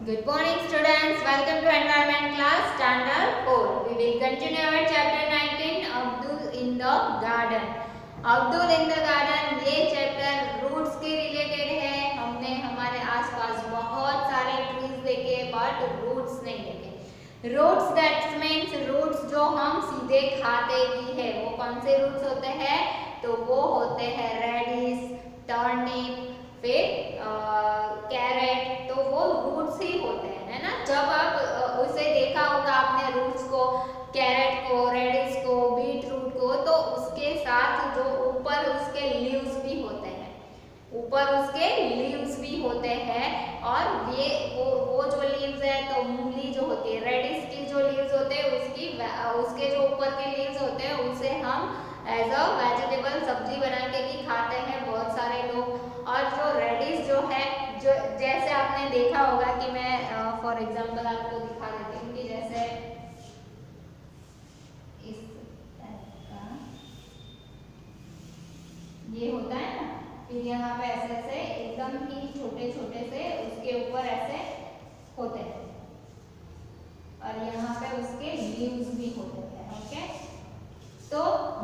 Good morning students, welcome to environment class standard 4. We will continue our chapter 19 Abdul in the garden. Abdul in the garden ये chapter roots के related है। हमने हमारे आसपास बहुत सारे ट्रीज देखे बट रूट्स नहीं देखे। रूट्स दैट मीन्स रूट्स जो हम सीधे खाते भी है। वो कौन से रूट्स होते हैं? तो वो होते हैं रेडिश, टर्निप, फिर कैरेट, तो वो रूट्स ही होते हैं, है ना। जब आप उसे देखा होगा आपने रूट्स को, कैरेट को, रेडिश को, बीट रूट को, तो उसके साथ जो ऊपर उसके लीव्स भी होते हैं, ऊपर उसके लीव्स भी होते हैं। और ये वो जो लीव्स है, तो मूंगली जो होती है, रेडिश की जो लीव्स होते हैं उसके जो ऊपर के लीव्स होते हैं उसे हम एज अ वेजिटेबल सब्जी बना के भी खाते हैं बहुत सारे लोग। और जो रेडिश जो है, जो जैसे आपने देखा होगा कि मैं फॉर एग्जांपल आपको दिखा देती हूँ कि जैसे इस टाइप का ये होता है ना, फिर यहाँ पे ऐसे ऐसे एकदम ही छोटे छोटे से उसके ऊपर ऐसे होते हैं और यहाँ पे उसके लीव्स भी होते हैं। ओके, तो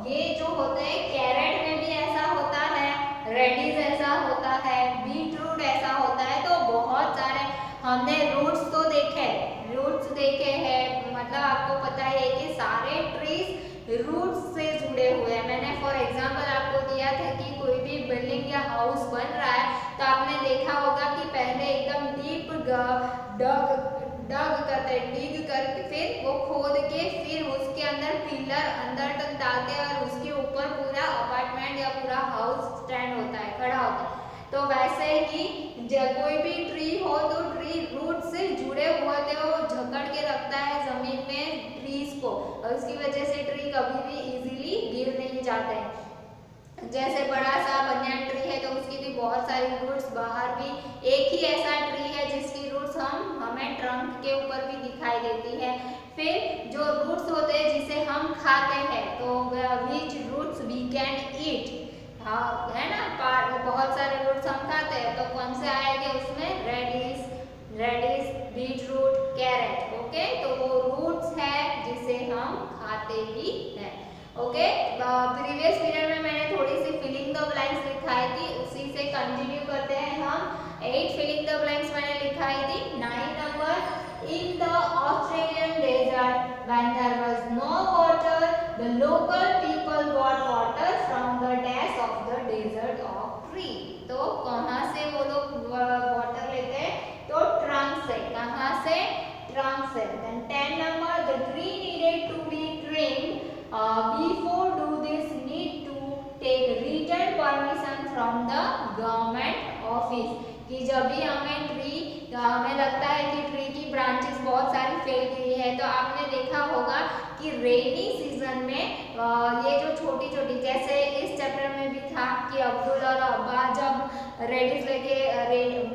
ये जो होते हैं, कैरेट में भी ऐसा होता है, रेडिश ऐसा होता है, बीट रूट ऐसा होता है। तो बहुत सारे हमने रूट्स तो देखे हैं, मतलब आपको पता है कि सारे ट्रीज रूट्स से जुड़े हुए हैं। मैंने फॉर एग्जांपल आपको दिया था कि कोई भी बिल्डिंग या हाउस बन रहा है तो आपने देखा होगा कि पहले एकदम डीप डिग करके फिर वो खोद के फिर उसके अंदर पिलर अंदर तक डालते हैं और उसके ऊपर पूरा अपार्टमेंट या पूरा हाउस स्टैंड होता है, खड़ा होता है। तो वैसे ही कोई भी ट्री हो तो ट्री रूट से जुड़े हुए थे, वो जकड़ के रखता है जमीन में ट्रीज को, और उसकी वजह से ट्री कभी भी इजीली गिर नहीं जाते हैं। जैसे बड़ा सा बनियान ट्री है तो उसकी भी बहुत सारी रूट्स, बाहर भी एक ही ऐसा ट्री है जिसकी रूट्स हमें ट्रंक के ऊपर भी दिखाई देती है। फिर जो रूट्स होते हैं जिसे हम खाते हैं, तो विच रूट्स वी कैन ईट, हाँ है ना, बहुत सारे रूट्स हम खाते हैं। तो कौन से आएंगे उसमें? Radish, beet root, carrot. Okay, तो वो रूट्स है जिसे हम खाते भी हैं। ओके, प्रीवियस पीरियड में मैंने थोड़ी सी फिलिंग द ब्लैंक्स लिखाई थी, उसी से कंटिन्यू करते हैं हम। 8 फिलिंग द ब्लैंक्स मैंने लिखाई थी। 9 number, in the Australian desert when there was no water, the local people got water from the dash of the desert of tree. तो कहाँ से वो लोग वाटर लेते हैं? तो ट्रंक से। कहाँ से? ट्रंक से। Then 10 number, the tree needed to be trimmed. Before do this need to take written permission from the government office. कि जब भी हमें लगता है कि ट्री की ब्रांचेस बहुत सारी फैल गई है, तो आपने देखा होगा कि रेनी सीजन में ये जो छोटी छोटी, जैसे इस चैप्टर में भी था कि अब्दुल और अब्बा जब रेडिश लेके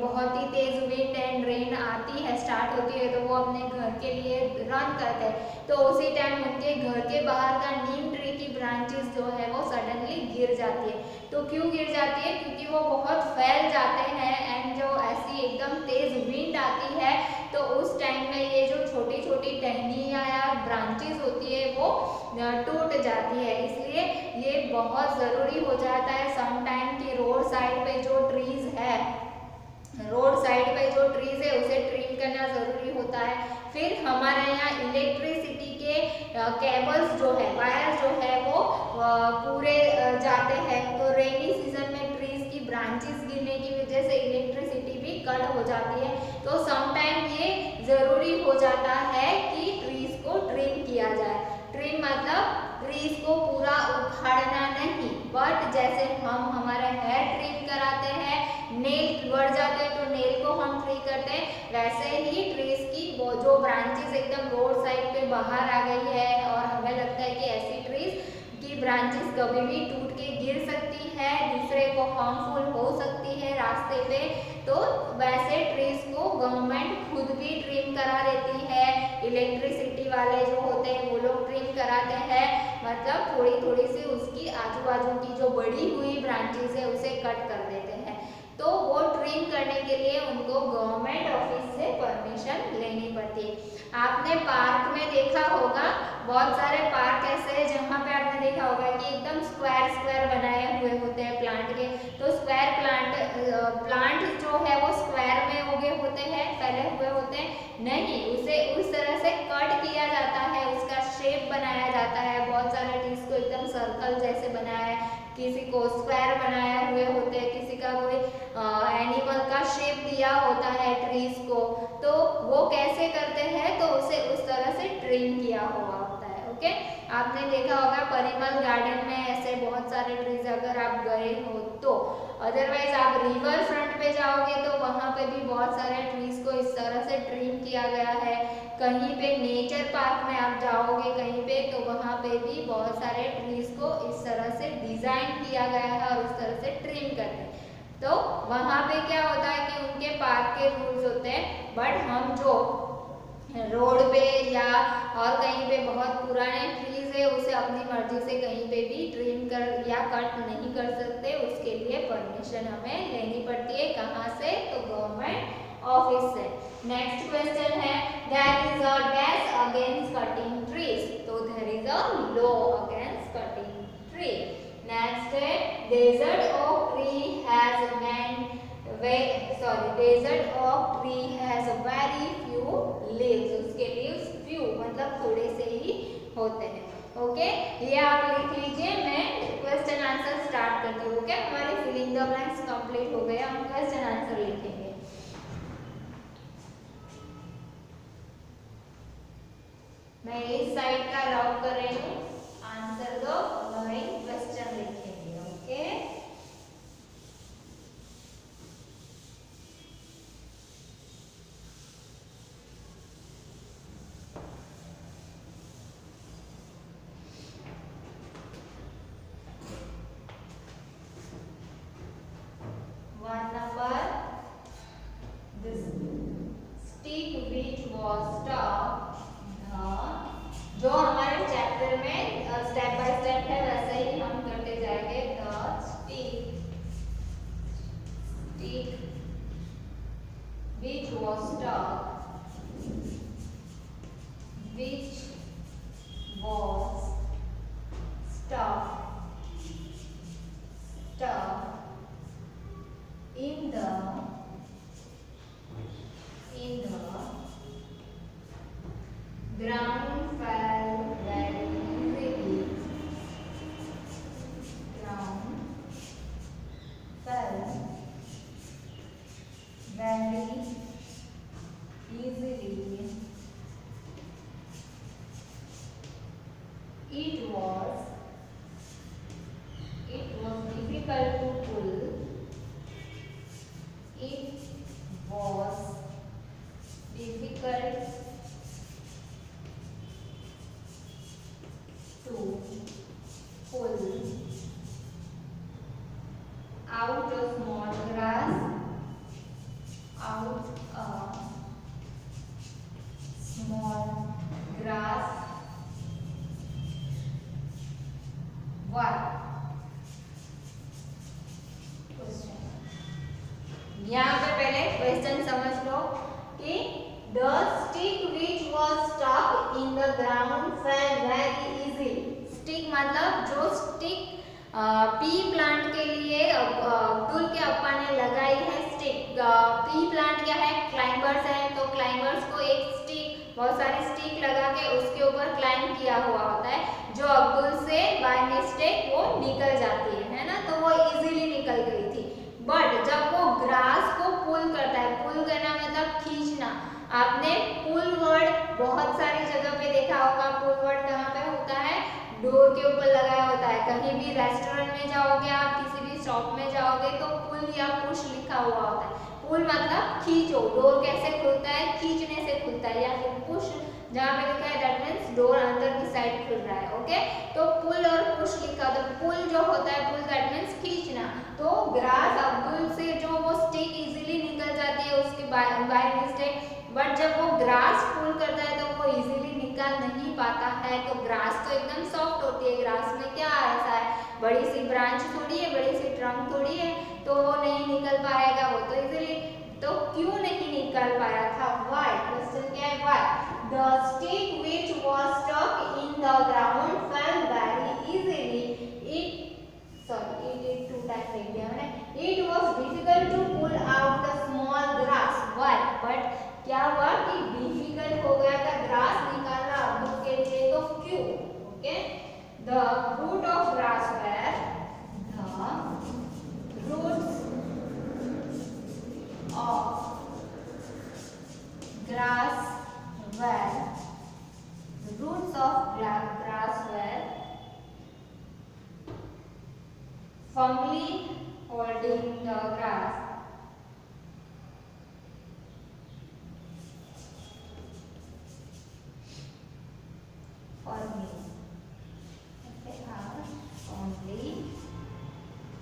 बहुत ही तेज विंड एंड रेन आती है, स्टार्ट होती है, तो वो अपने घर के लिए रन करते हैं। तो उसी टाइम उनके घर के बाहर का नीम ट्री की ब्रांचेस जो है वो सडनली गिर जाती है। तो क्यों गिर जाती है? क्योंकि वो बहुत फैल जाते हैं एंड जो ऐसी एकदम तेज विंड आती है तो उस टाइम में ये जो छोटी छोटी टहनियाँ या ब्रांचेस होती है वो टूट जाती है। इसलिए ये बहुत ज़रूरी हो जाता है सम टाइम कि रोड साइड पे जो ट्रीज है उसे ट्रिम करना ज़रूरी होता है। फिर हमारे यहाँ इलेक्ट्रिसिटी के केबल्स जो है, वायर जो है वो पूरे जाते हैं। तो रेनी सीजन में ट्रीज की ब्रांचेस गिरने की वजह से इलेक्ट्रिसिटी भी कट हो जाती है। तो सम टाइम ये ज़रूरी हो जाता है कि ट्रीज को ट्रिम किया जाए। ट्रिम मतलब ट्रीज को पूरा उखाड़ना नहीं, बट जैसे हम हमारे हेयर ट्रिम कराते हैं, नेल बढ़ जाते हैं तो नेल को हम ट्रिम करते हैं, वैसे ही ट्रीज की वो जो ब्रांचेस एकदम रोड साइड पे बाहर आ गई है और हमें लगता है कि ऐसी ट्रीज की ब्रांचेस कभी भी टूट के गिर सकती है, दूसरे को हार्मफुल हो सकती है रास्ते पे, तो वैसे ट्रीज को गवर्नमेंट खुद भी ट्रिम करा देती है। इलेक्ट्रिसिटी वाले जो होते हैं वो लोग ट्रिम कराते हैं, मतलब थोड़ी थोड़ी सी उसकी आजू बाजू की जो बड़ी हुई ब्रांचेस है उसे कट कर देते हैं। तो वो ट्रिम करने के लिए उनको गवर्नमेंट ऑफिस से परमिशन देखा होगा बहुत सारे पार्क ऐसे हैं जहाँ पे आपने देखा होगा कि एकदम स्क्वायर स्क्वायर बनाए हुए होते हैं प्लांट के। तो स्क्वायर प्लांट जो है वो स्क्वायर में उगे होते हैं, फैले हुए होते हैं नहीं, उसे उस तरह से कट किया जाता है, उसका शेप बनाया जाता है। बहुत सारे ट्रीज को एकदम सर्कल जैसे बनाया है, किसी को स्क्वायर बनाए हुए होते हैं, किसी का कोई एनिमल का शेप दिया होता है ट्रीज को। तो वो कैसे करते हैं, तो उसे उस तरह से ट्रिम किया हुआ होता है। ओके, आपने देखा होगा परिमल गार्डन में ऐसे बहुत सारे ट्रीज अगर आप गए हो तो। अदरवाइज आप रिवर फ्रंट पे जाओगे तो वहाँ पे भी बहुत सारे ट्रीज को इस तरह से ट्रिम किया गया है। कहीं पे नेचर पार्क में आप जाओगे कहीं पे तो वहाँ पे भी बहुत सारे ट्रीज को इस तरह से डिजाइन किया गया है और उस तरह से ट्रिम करते हैं। तो वहाँ पे क्या होता है कि उनके पार्क के रूल्स होते हैं, बट हम जो रोड पे या और कहीं पे बहुत पुराने ट्रीज है उसे अपनी मर्जी से कहीं पे भी ट्रिम कर या कट नहीं कर सकते, उसके लिए परमिशन हमें लेनी पड़ती है। कहाँ से, तो गवर्नमेंट ऑफिस से। नेक्स्ट क्वेश्चन है there is a dash against cutting trees, तो there is a law against cutting tree. Next है desert of tree has desert of tree has very few leaves, उसके लीव्स फ्यू मतलब थोड़े से ही होते हैं। ओके, ये आप लिख लीजिए, मैं क्वेश्चन आंसर स्टार्ट करती हूँ। ओके, हमारी फिलिंग द ब्लैंक्स कंप्लीट हो गया, हम क्वेश्चन आंसर लिखेंगे। मैं इस साइड का रब कर रही हूँ, आंसर दो, वही क्वेश्चन लिखेंगे। ओके, जो हमारे चैप्टर में स्टेप बाय स्टेप है वैसे ही हम करते जाएंगे। Stick which was stuck in the ground fell very easily. Ground fell very easily. It was difficult to pull. It was difficult to pull out a small grass, यहाँ पे पहले question समझ लो कि the stick which was stuck in the ground fell very easily. Stick मतलब जो stick P plant के लिए अब्दुल के अप्पा ने लगाई है स्टिक। पी प्लांट क्या है, क्लाइंबर्स है, तो क्लाइंबर्स को एक स्टिक, बहुत सारी स्टिक लगा के उसके ऊपर क्लाइंब किया हुआ होता है, जो अब्दुल से बाय मिस्टेक वो निकल जाती है ना, तो वो इजीली निकल गई थी। बट जब वो ग्रास को पुल करता है, पुल करना मतलब खींचना, आपने पुल वर्ड बहुत सारी जगह पे देखा होगा। पुल वर्ड कहाँ पे होता है, डोर के ऊपर लगाया होता है। कहीं भी रेस्टोरेंट में जाओगे, आप किसी भी शॉप में जाओगे तो पुल या पुश लिखा हुआ होता है। पुल मतलब खींचो, डोर कैसे खुलता है, खींचने से खुलता है, या फिर पुश जहाँ पे लिखा है दैट मीन्स डोर अंदर की साइड खुल रहा है। ओके, तो पुल और पुश लिखा, तो पुल जो होता है, पुल दैट मीन्स खींचना। तो ग्रास अब्दुल से जो वो स्टिक इजीली निकल जाती है उसके बाय मिस्टेक, बट जब वो ग्रास पुल करता है तो वो इजीली निकल नहीं पाता है। तो ग्रास तो एकदम सॉफ्ट होती है, ग्रास में क्या ऐसा है, बड़ी सी ब्रांच थोड़ी है, बड़ी सी ट्रंक थोड़ी है, तो वो नहीं निकल पाएगा, वो तो इजीली। तो क्यों नहीं निकल पाया था, व्हाई, क्वेश्चन क्या है, why. the stick which was stuck in the ground fell very easily. It two times लिख दिया मैंने. It was difficult to pull out the small grass. Why? But क्या हुआ कि difficult हो गया था grass निकालना अब्दुल के लिए, तो क्यों? Okay. The root of grass were the roots of grass were firmly holding the grass. Firmly. Okay, firmly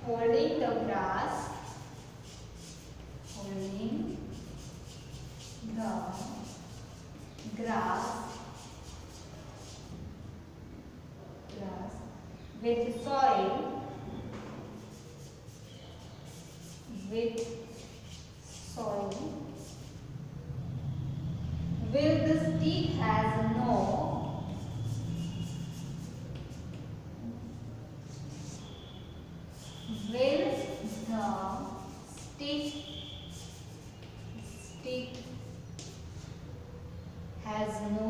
holding the grass. Holding the grass with soil, will the stick has no will the stick has no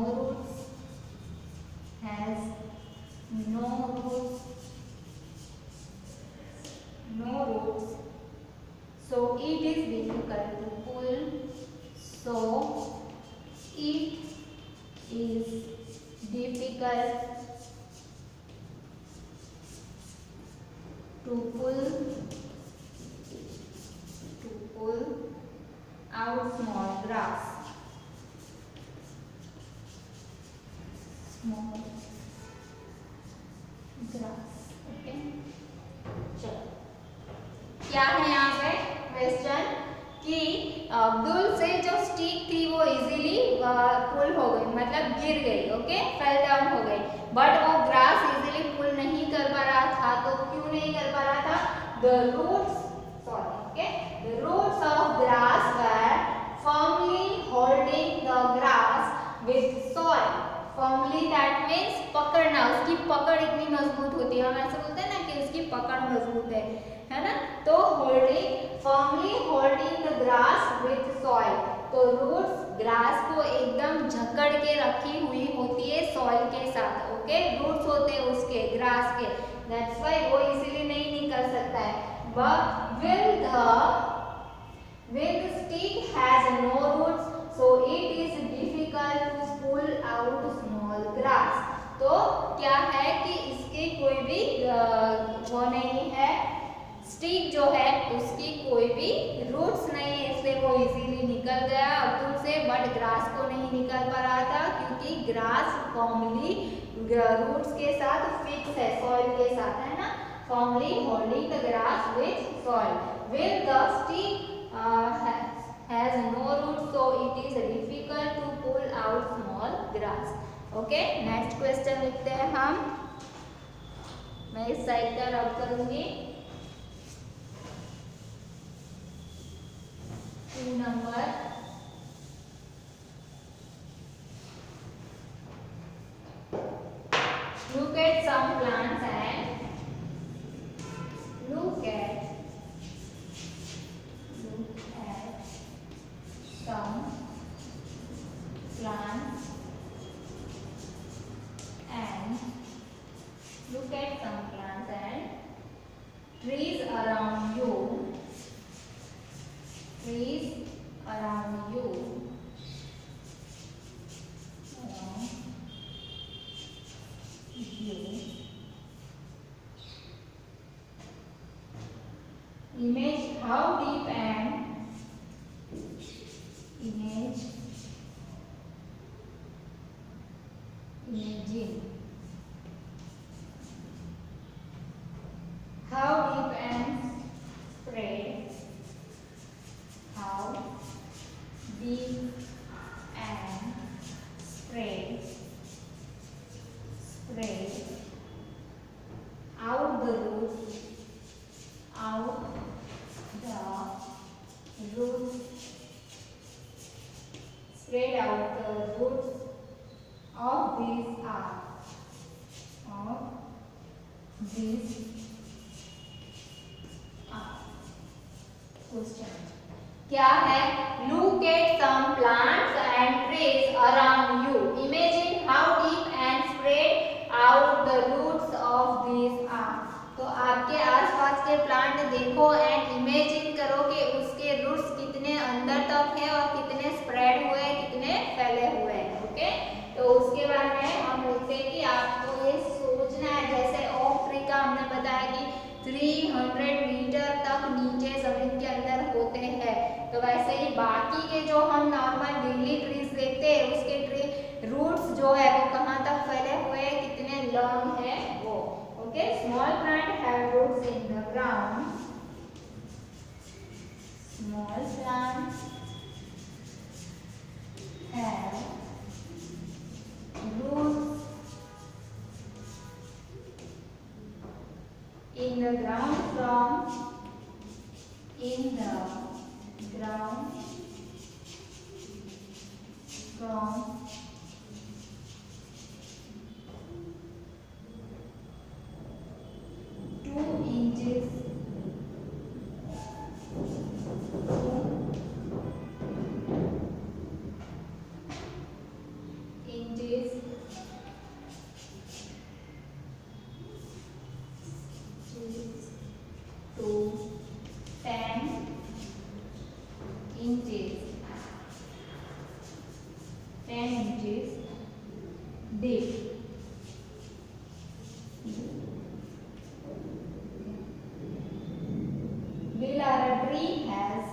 roots, so it is difficult to pull. So it is difficult to pull out small grass. Okay, चलो क्या है यहाँ पे question कि अब्दुल से जो stick थी वो इजीली पुल हो गई, मतलब गिर गई. ओके, फेल डाउन हो गई, बट वो ग्रास इजीली पुल नहीं कर पा रहा था. तो क्यों नहीं कर पा रहा था? The roots of grass were firmly holding the grass with soil. Firmly that means पकड़ना, उसकी पकड़ इतनी मजबूत होती है. हम ऐसे बोलते हैं ना कि उसकी पकड़ मजबूत है ना. तो firmly holding the grass with soil. तो रूट्स ग्रास को एकदम जकड़ के रखी हुई होती है सॉइल के साथ. ओके, रूट्स होते हैं उसके ग्रास के, दैट्स व्हाई वो इजीली नहीं निकल सकता है. But will the stick has no roots, so it is difficult to pull out small grass. तो क्या है कि इसके कोई भी वो नहीं है, स्टिक जो है उसकी कोई भी रूट्स नहीं है, इसलिए वो इजीली निकल गया अब्दुल से, बट ग्रास को नहीं निकल पा रहा था क्योंकि ग्रास फॉर्मली रूट्स के साथ फिक्स है, सॉइल के साथ, है ना. Formally holding the grass with soil. Will the stick has no roots, so it is difficult to pull out small grass. Okay, next question लिखते हैं हम. मैं इस साइड का रब करूंगी. 2 number. Look at some plants and look at some plants and look at some plants and trees around you. Image how deep and imagine how deep and spread, how deep and spread out the roots, spread out the roots of these are question क्या है? Look at some plants and trees around you. Imagine how deep and spread out the roots of these are. तो आपके आसपास के plant देखो and imagine करो कि उसके रूट्स कितने अंदर तक है और कितने स्प्रेड हुए हैं, कितने फैले हुए हैं. ओके, तो उसके बारे में हम लिखते हैं कि आपको ये सोचना है. जैसे ओक ट्री का हमने बताया कि 300 मीटर तक नीचे जमीन के अंदर होते हैं, तो वैसे ही बाकी के जो हम नॉर्मल डेली ट्रीज देखते हैं उसके ट्री रूट्स जो है वो कहाँ तक फैले हुए हैं, कितने लॉन्ग है वो. Okay, small plant have roots in the ground. Small plants have roots in the ground from 2 inches to 10 inches deep. Will our tree has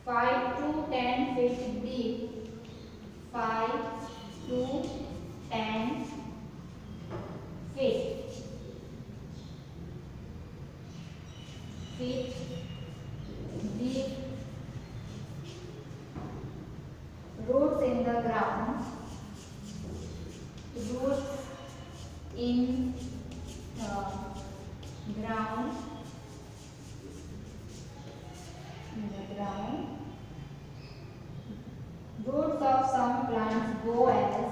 5 to 10 feet deep. 5 to 10 feet deep. Roots in the ground. Roots in the ground. Roots of some plants go as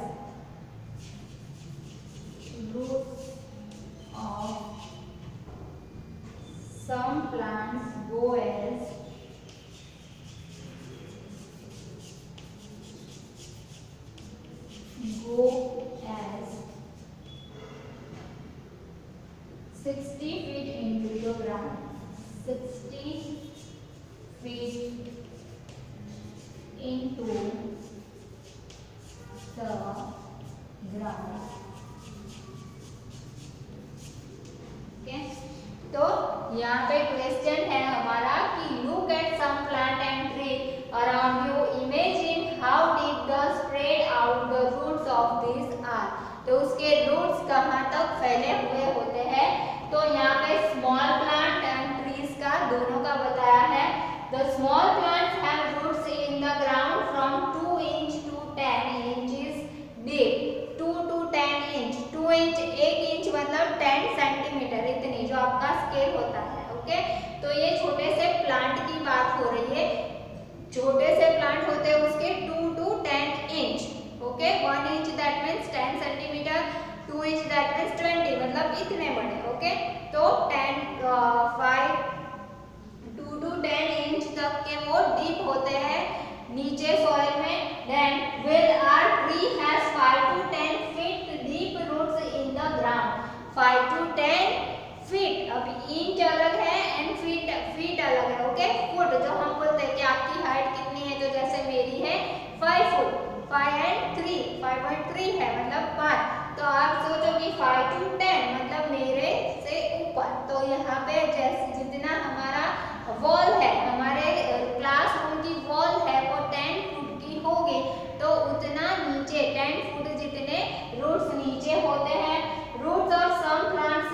go as 60 feet into the ground. 60 feet into the ground. Okay, तो यहाँ पे question है हमारा कि look at some plant and tree around you. Imagine how deep the spread out the roots of this are. तो उसके roots कहाँ तक फैले हुए होते हैं. तो यहाँ पे स्मॉल प्लांट एंड ट्रीज का दोनों का बताया है. The small plants have roots in the ground from 2 inch to 10 inches deep. 2 to 10 inch. 2 inch 1 inch मतलब 10 सेंटीमीटर, इतनी जो आपका स्केल होता है. ओके, तो ये छोटे से प्लांट की बात हो रही है. छोटे से प्लांट होते हैं उसके 2 to 10 inch. Okay, 1 inch that means 10 centimetre, 2 inch that means 20 मतलब इतने बड़े. ओके, तो 2 to 10 इंच तक के वो डीप होते हैं नीचे सॉइल में. Then will our tree has 5 to 10 feet deep roots in the ground. 5 to 10 feet. अब इंच अलग है एंड फीट अलग है. ओके, फुट जो हम बोलते हैं कि आपकी हाइट कितनी है, तो जैसे मेरी है 5 फुट. 5 and 3 5.3 है मतलब 5. तो आप सोचो कि 5 to 10 मतलब मेरे से ऊपर. तो यहाँ पे जैसे जितना हमारा वॉल है, हमारे क्लासरूम की वॉल है वो 10 फुट की होगी, तो उतना नीचे 10 फुट जितने रूट्स नीचे होते हैं. Roots of some plants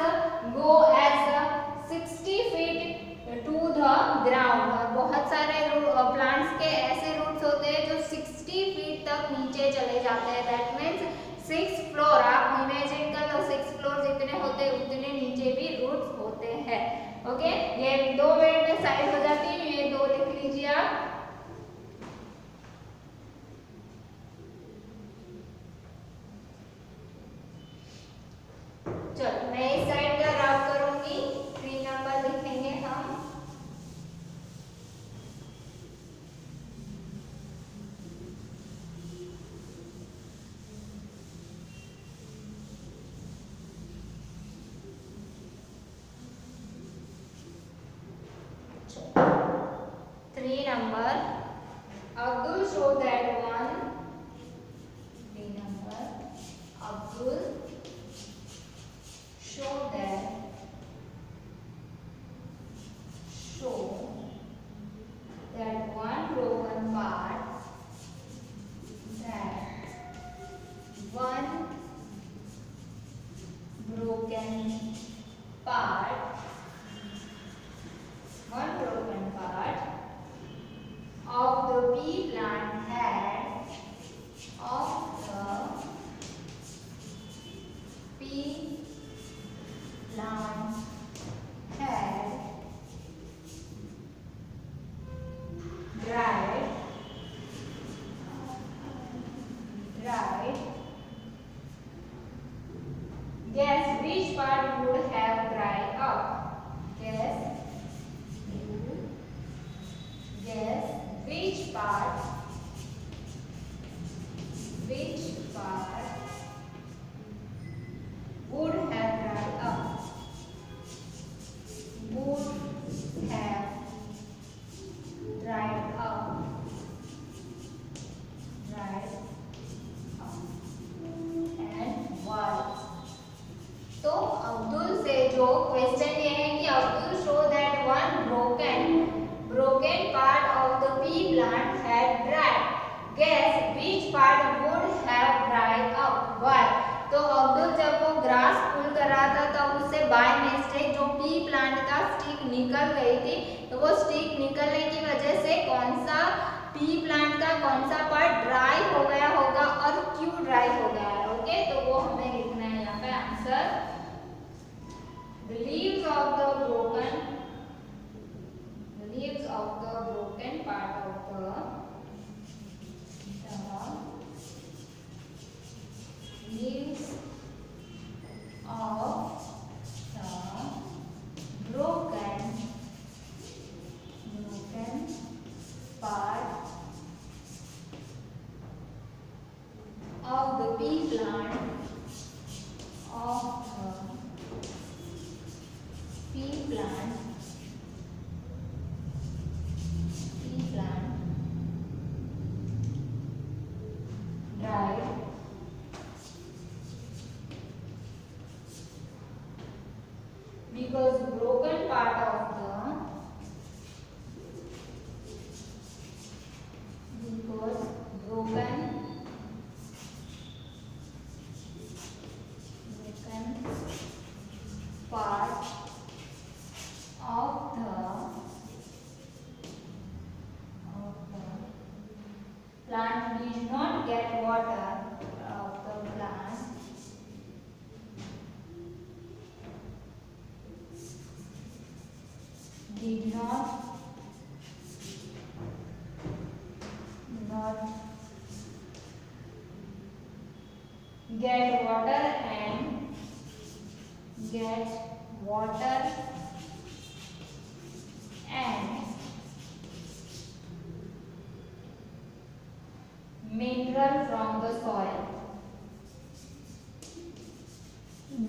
go as 60 feet to the ground. और बहुत सारे प्लांट्स के ऐसे रूट्स होते हैं जो 60 फीट तक नीचे चले जाते हैं. दैट मीन्स 6 फ्लोर, आप इमेजिन कर लो 6 फ्लोर जितने होते हैं उतने नीचे भी रूट्स होते हैं। ओके, ये 2 मिनट में साइज हो जाती है, ये 2 लिख लीजिए आप। चलो मैं इस साइड का ड्राफ्ट करूंगी, 3 नंबर लिखेंगे हम। Number, Abdul show that one. 3 number, Abdul show that one broken part, of the pea plant had dried. Guess which part would have dried up? Guess which part would have dried up? Would have dried up. And why? तो अब्दुल से जो question ये है कि Abdul show that one broken part of the pea plant had dried. Guess which part would have dried up? Why? तो अब्दुल जब वो grass पुल कर रहा था तब उससे बाय मिस्टेक जो पी प्लांट का स्टिक निकल गई थी, तो वो स्टिक निकलने की वजह से कौन सा पी प्लांट का कौन सा पार्ट ड्राई हो गया होगा और क्यों ड्राई हो गया है। ओके, तो वो हमें लिखना है यहाँ पे answer. The leaves of the broken part of the leaves of the broken part of the pea plant dried because broken part of the part of the plant did not get water of the plant did not get water and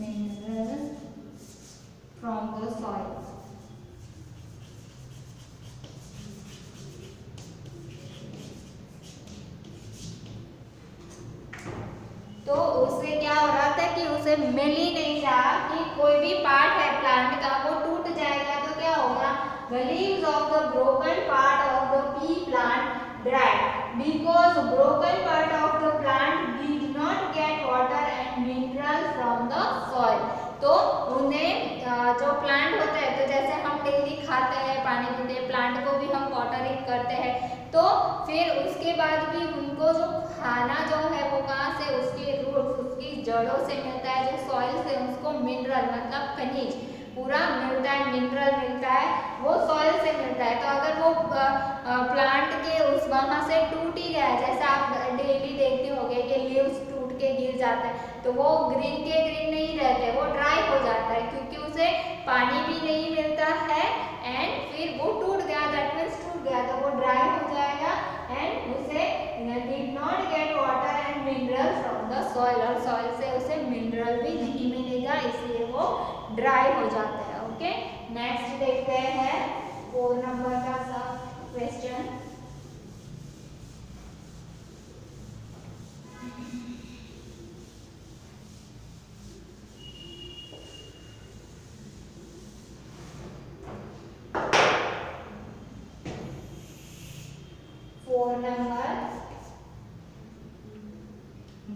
mineral from the soil. तो उससे क्या हो रहा था कि उसे मिल ही नहीं रहा कि कोई भी पार्ट है प्लांट का वो टूट जाएगा तो क्या होगा। The leaves of the broken part of the pea plant dried because broken part of the plant did not get water and minerals from the soil. तो उन्हें जो प्लांट होता है, तो जैसे हम डेली खाते हैं पानी पीते हैं, प्लांट को भी हम वाटरिंग करते हैं। तो फिर उसके बाद भी उनको जो खाना जो है वो कहाँ से, उसके रूट्स, उसकी जड़ों से मिलता है, जो सॉइल से उसको मिनरल मतलब खनिज पूरा मिलता है, मिनरल मिलता है, वो सॉइल से मिलता है। तो अगर वो प्लांट के उस वहाँ से टूट ही गया, जैसा आप डेली देखते होंगे कि लीव्स टूट के गिर जाता है, तो वो ग्रीन के ग्रीन नहीं रहते, वो ड्राई हो जाता है, क्योंकि उसे पानी भी नहीं मिलता है एंड फिर वो टूट गया, दैट मीन्स टूट गया, तो वो ड्राई हो जाएगा एंड उसे did not get water and mineral from the soil, और सॉइल से उसे मिनरल भी नहीं मिलेगा, इसलिए वो ड्राई हो जाता है। ओके, नेक्स्ट देखते हैं 4 नंबर का सब question.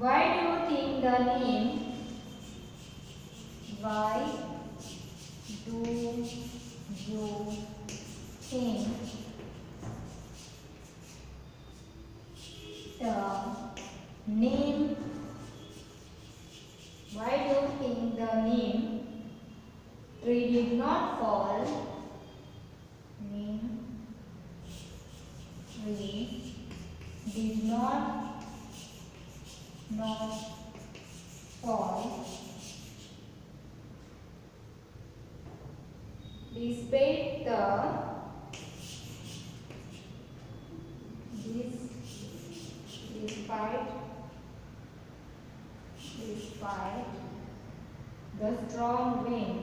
Why do you think the name? Why do you think the name? Why do you think the name tree did not fall? Name tree did not fall despite the strong wind.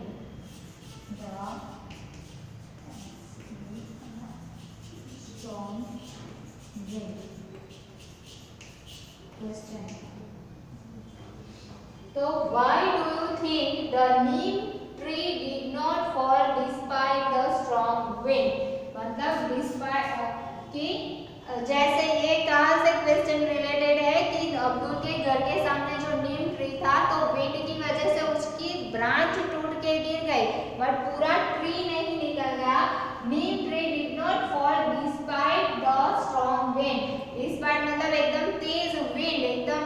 Question. So why do you think the neem tree did not fall despite the strong wind? मतलब despite कि जैसे ये कहाँ से question related है कि अब्दुल के घर के सामने जो नीम ट्री था, तो विंड की वजह से उसकी ब्रांच टूट के गिर गई, बट पूरा ट्री नहीं निकल गया। Neem tree did not fall despite the strong wind. Despite मतलब एकदम तेज विंड, एकदम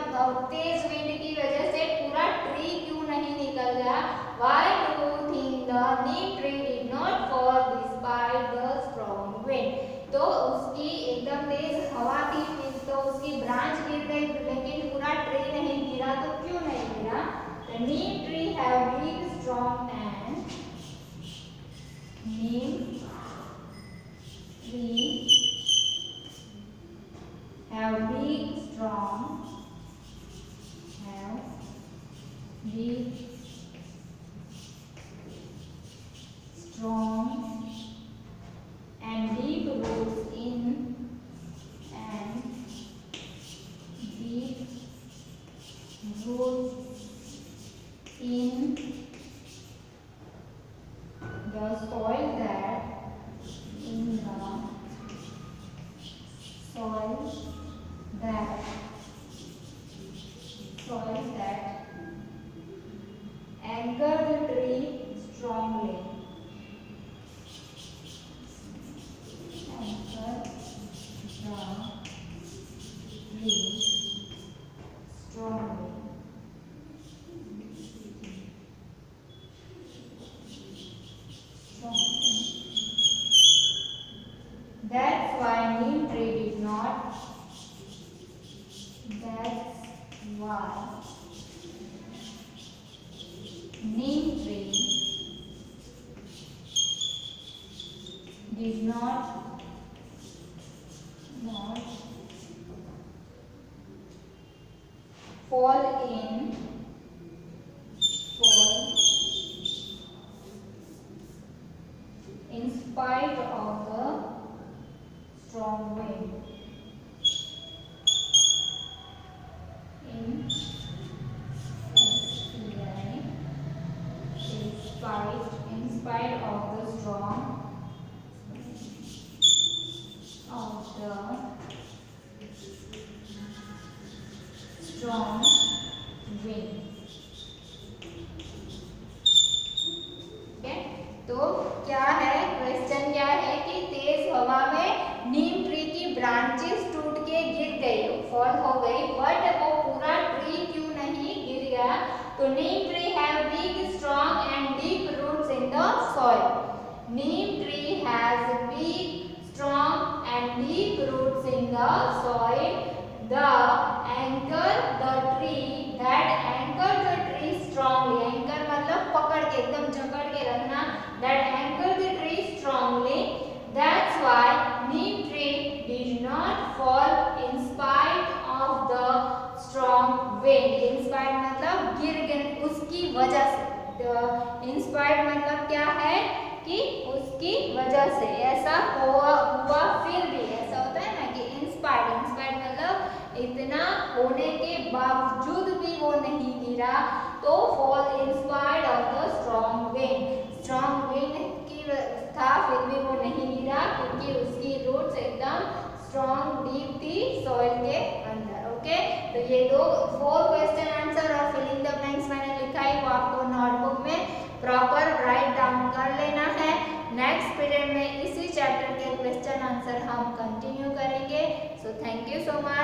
तेज विंड की वजह से पूरा ट्री क्यों नहीं निकल गया? Why do you think the neem tree did not fall despite the strong wind? तो उसकी एकदम तेज हवा थी, तो उसकी ब्रांच गिर गई, लेकिन पूरा ट्री नहीं गिरा। तो क्यों नहीं गिरा? The neem tree have big, strong and neem tree have big, strong, and deep roots in the soil that anchor the tree strongly. That's why neem tree did not. That's why neem tree did not fall in spite of the strong wind. In spite of the strong wind. Okay? तो क्या है question, क्या है कि तेज हवा में नीम हो गई, बट वो पूरा ट्री क्यों नहीं गिर गया? तो neem tree have big strong and deep roots in the soil. Neem tree has big strong and deep roots in the soil. The anchor the tree that anchor the tree strongly. Anchor मतलब पकड़ के, एकदम जकड़ के रखना। That anchor the tree strongly. That's why neem tree did not fall in spite of the strong wind. In spite मतलब गिर गए उसकी वजह से। In spite मतलब क्या है कि उसकी वजह से। ऐसा हुआ फिर भी, ऐसा होता है ना कि in spite मतलब इतना होने के बावजूद भी वो नहीं गिरा, तो fall in spite of the strong wind। Strong wind की था फिर भी वो नहीं गिरा, क्योंकि उसकी रूट्स एकदम स्ट्रॉन्ग डीप थी सॉइल के अंदर। ओके, तो ये दो 4 क्वेश्चन आंसर और फिलिंग द ब्लैंक्स मैंने लिखा है, वो आपको नोटबुक में प्रॉपर राइट डाउन कर लेना है। नेक्स्ट पीरियड में इसी चैप्टर के क्वेश्चन आंसर हम कंटिन्यू करेंगे। So thank you so much.